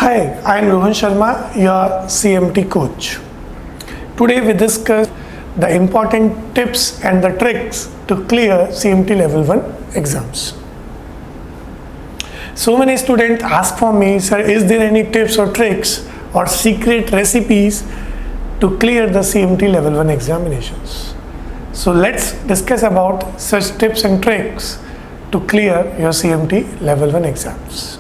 Hi, I am Rohan Sharma, your CMT coach. Today we discuss the important tips and the tricks to clear CMT level 1 exams. So many students ask for me, sir, is there any tips or tricks or secret recipes to clear the CMT level 1 examinations? So let's discuss about such tips and tricks to clear your CMT level 1 exams.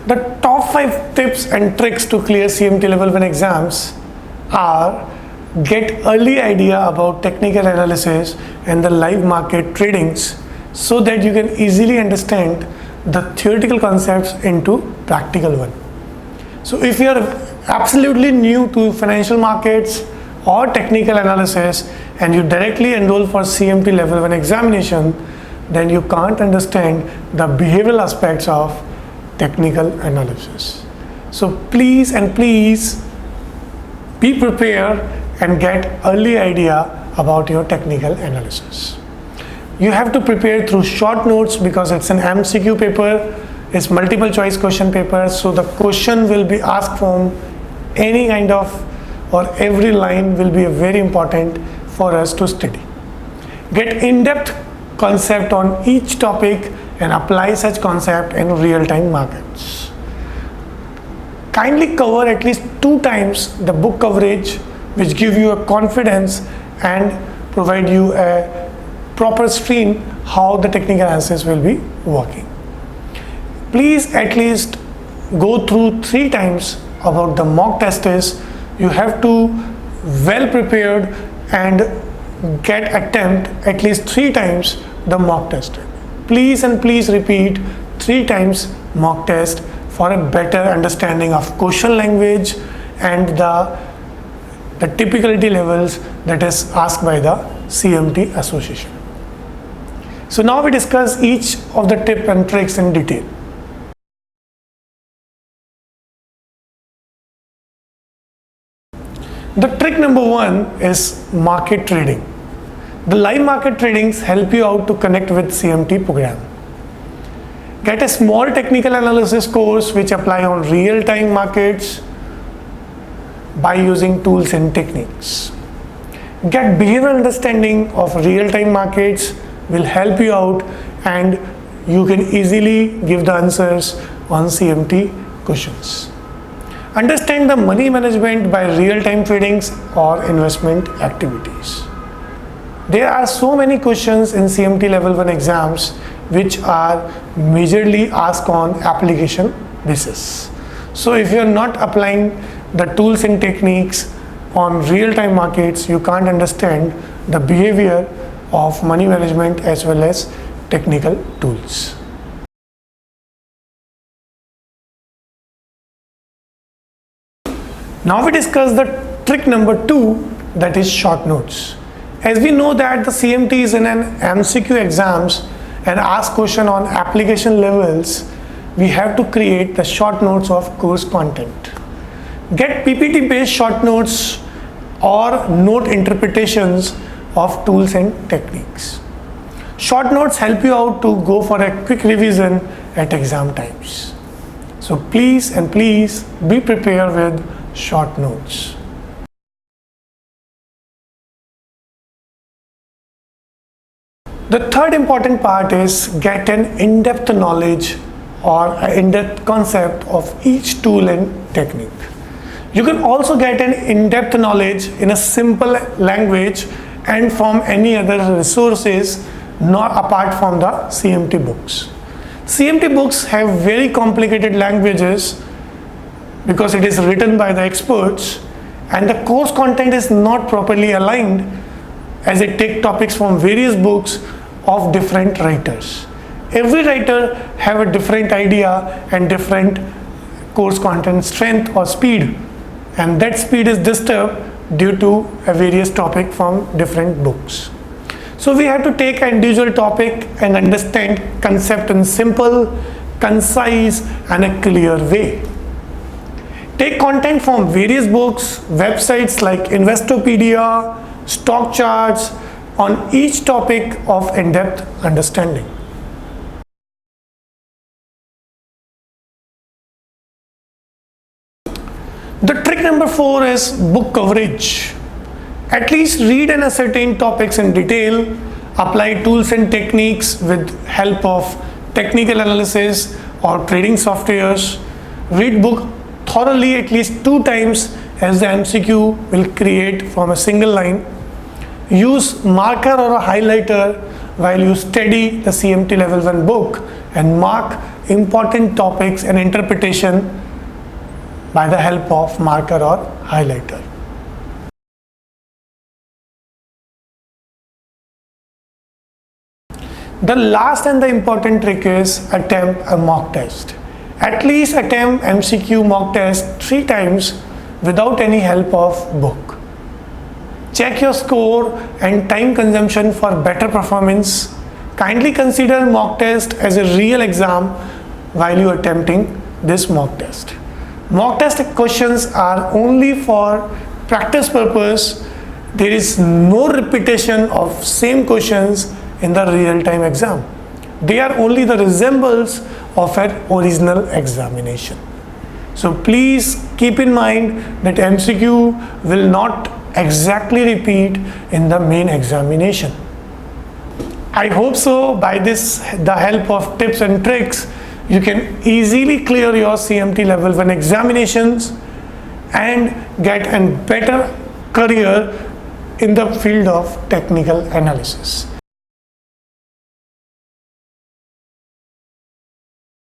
The top 5 tips and tricks to clear CMT level 1 exams are: get early idea about technical analysis and the live market tradings so that you can easily understand the theoretical concepts into practical one. So if you are absolutely new to financial markets or technical analysis and you directly enroll for CMT level 1 examination, then you can't understand the behavioral aspects of technical analysis. So please be prepared and get early idea about your technical analysis. You have to prepare through short notes because it's an MCQ paper, it's multiple choice question paper, so the question will be asked from any kind of, or every line will be very important for us to study. Get in-depth concept on each topic and apply such concept in real-time markets. Kindly cover at least 2 times the book coverage, which give you a confidence and provide you a proper stream how the technical analysis will be working. Please at least go through 3 times about the mock tests. You have to well prepared and get attempt at least 3 times the mock test. Please repeat 3 times mock test for a better understanding of question language and the typicality levels that is asked by the CMT association. So now we discuss each of the tips and tricks in detail. The trick number 1 is market trading. The live market tradings help you out to connect with CMT program. Get a small technical analysis course which apply on real-time markets by using tools and techniques. Get behavioral understanding of real-time markets will help you out and you can easily give the answers on CMT questions. Understand the money management by real-time tradings or investment activities. There are so many questions in CMT level 1 exams which are majorly asked on application basis. So if you are not applying the tools and techniques on real-time markets, you can't understand the behavior of money management as well as technical tools. Now we discuss the trick number 2, that is short notes. As we know that the CMT is in an MCQ exams and ask question on application levels, we have to create the short notes of course content. Get PPT based short notes or note interpretations of tools and techniques. Short notes help you out to go for a quick revision at exam times. So please be prepared with short notes. The third important part is get an in-depth knowledge or an in-depth concept of each tool and technique. You can also get an in-depth knowledge in a simple language and from any other resources not apart from the CMT books. CMT books have very complicated languages because it is written by the experts and the course content is not properly aligned as it takes topics from various books of different writers. Every writer have a different idea and different course content strength or speed, and that speed is disturbed due to a various topic from different books. So we have to take an individual topic and understand concept in simple, concise and a clear way. Take content from various books, websites like Investopedia, stock charts, on each topic of in-depth understanding. The trick number 4 is book coverage. At least read and ascertain topics in detail, apply tools and techniques with help of technical analysis or trading softwares. Read book thoroughly at least 2 times as the MCQ will create from a single line. Use marker or a highlighter while you study the CMT level 1 book and mark important topics and interpretation by the help of marker or highlighter. The last and the important trick is attempt a mock test. At least attempt MCQ mock test 3 times without any help of book. Check your score and time consumption for better performance. Kindly consider mock test as a real exam while you are attempting this mock test. Mock test questions are only for practice purpose. There is no repetition of same questions in the real-time exam. They are only the resemblance of an original examination. So please keep in mind that MCQ will not exactly repeat in the main examination. I hope so. By the help of tips and tricks, you can easily clear your CMT level 1 examinations and get a better career in the field of technical analysis.